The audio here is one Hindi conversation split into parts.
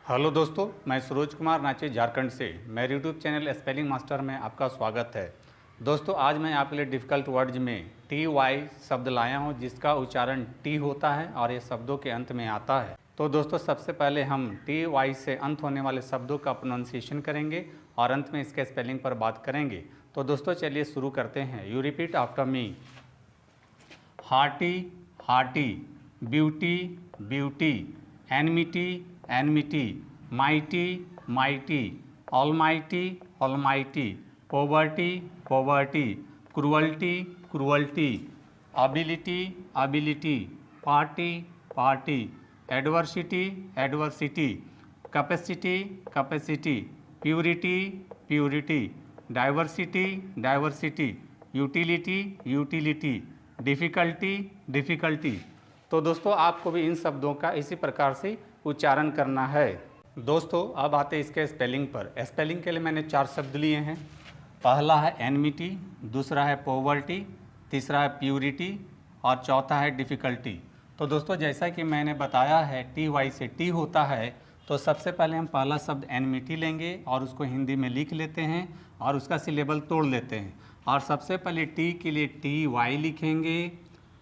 हेलो दोस्तों, मैं सरोज कुमार नाचे झारखंड से। मेरे यूट्यूब चैनल स्पेलिंग मास्टर में आपका स्वागत है। दोस्तों, आज मैं आपके लिए डिफ़िकल्ट वर्ड्स में टी वाई शब्द लाया हूं, जिसका उच्चारण टी होता है और ये शब्दों के अंत में आता है। तो दोस्तों, सबसे पहले हम टी वाई से अंत होने वाले शब्दों का प्रोनाउंसिएशन करेंगे और अंत में इसके स्पेलिंग पर बात करेंगे। तो दोस्तों, चलिए शुरू करते हैं। You repeat after me. Hearty hearty, beauty beauty, enmity enmity, mighty mighty, almighty almighty, poverty poverty, cruelty cruelty, ability ability, party party, adversity adversity, capacity capacity, purity purity, diversity diversity, utility utility, difficulty difficulty. तो दोस्तों, आपको भी इन शब्दों का इसी प्रकार से उच्चारण करना है। दोस्तों, अब आते इसके स्पेलिंग पर। स्पेलिंग के लिए मैंने 4 शब्द लिए हैं। पहला है एनमिटी, दूसरा है पॉवर्टी, तीसरा है प्यूरिटी और चौथा है डिफ़िकल्टी। तो दोस्तों, जैसा कि मैंने बताया है टी वाई से टी होता है, तो सबसे पहले हम पहला शब्द एनमिटी लेंगे और उसको हिंदी में लिख लेते हैं और उसका सिलेबल तोड़ लेते हैं। और सबसे पहले टी के लिए टी वाई लिखेंगे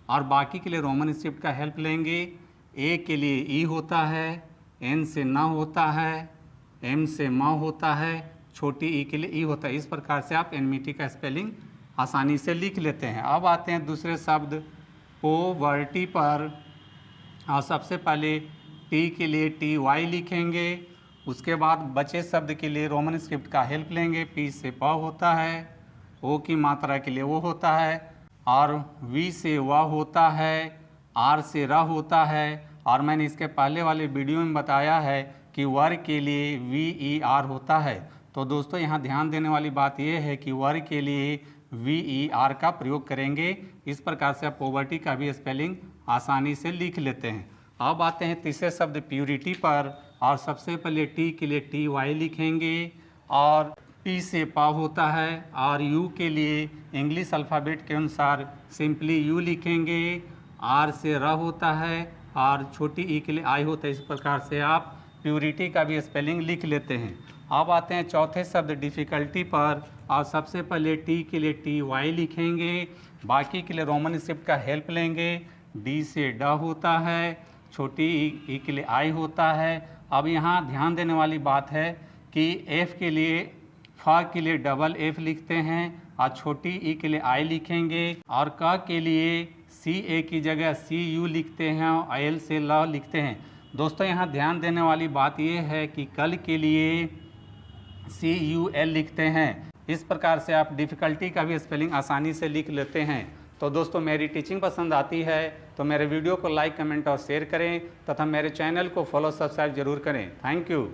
और बाकी के लिए रोमन स्क्रिप्ट का हेल्प लेंगे। ए के लिए ई होता है, एन से न होता है, एम से म होता है, छोटी ई के लिए ई होता है। इस प्रकार से आप एनमिटी का स्पेलिंग आसानी से लिख लेते हैं। अब आते हैं दूसरे शब्द पॉवर्टी पर। और सबसे पहले टी के लिए टी वाई लिखेंगे, उसके बाद बचे शब्द के लिए रोमन स्क्रिप्ट का हेल्प लेंगे। पी से प होता है, ओ की मात्रा के लिए वो होता है, और वी से व होता है, आर से र होता है। और मैंने इसके पहले वाले वीडियो में बताया है कि वर के लिए वी ई आर होता है। तो दोस्तों, यहाँ ध्यान देने वाली बात यह है कि वर के लिए वी ई आर का प्रयोग करेंगे। इस प्रकार से आप पॉवर्टी का भी स्पेलिंग आसानी से लिख लेते हैं। अब आते हैं तीसरे शब्द प्यूरिटी पर। और सबसे पहले टी के लिए टी वाई लिखेंगे और पी से पा होता है, और यू के लिए इंग्लिश अल्फ़ाबेट के अनुसार सिंपली यू लिखेंगे। आर से र होता है और छोटी ई के लिए आई होता है। इस प्रकार से आप प्यूरिटी का भी स्पेलिंग लिख लेते हैं। अब आते हैं चौथे शब्द डिफ़िकल्टी पर। और सबसे पहले टी के लिए टी वाई लिखेंगे, बाकी के लिए रोमन स्क्रिप्ट का हेल्प लेंगे। डी से ड होता है, छोटी ई के लिए आई होता है। अब यहाँ ध्यान देने वाली बात है कि एफ़ के लिए फ के लिए डबल एफ लिखते हैं और छोटी ई के लिए आई लिखेंगे, और क के लिए सी ए की जगह सी यू लिखते हैं और एल से ल लिखते हैं। दोस्तों, यहाँ ध्यान देने वाली बात यह है कि कल के लिए सी यू एल लिखते हैं। इस प्रकार से आप डिफ़िकल्टी का भी स्पेलिंग आसानी से लिख लेते हैं। तो दोस्तों, मेरी टीचिंग पसंद आती है तो मेरे वीडियो को लाइक, कमेंट और शेयर करें तथा मेरे चैनल को फॉलो सब्सक्राइब जरूर करें। Thank you.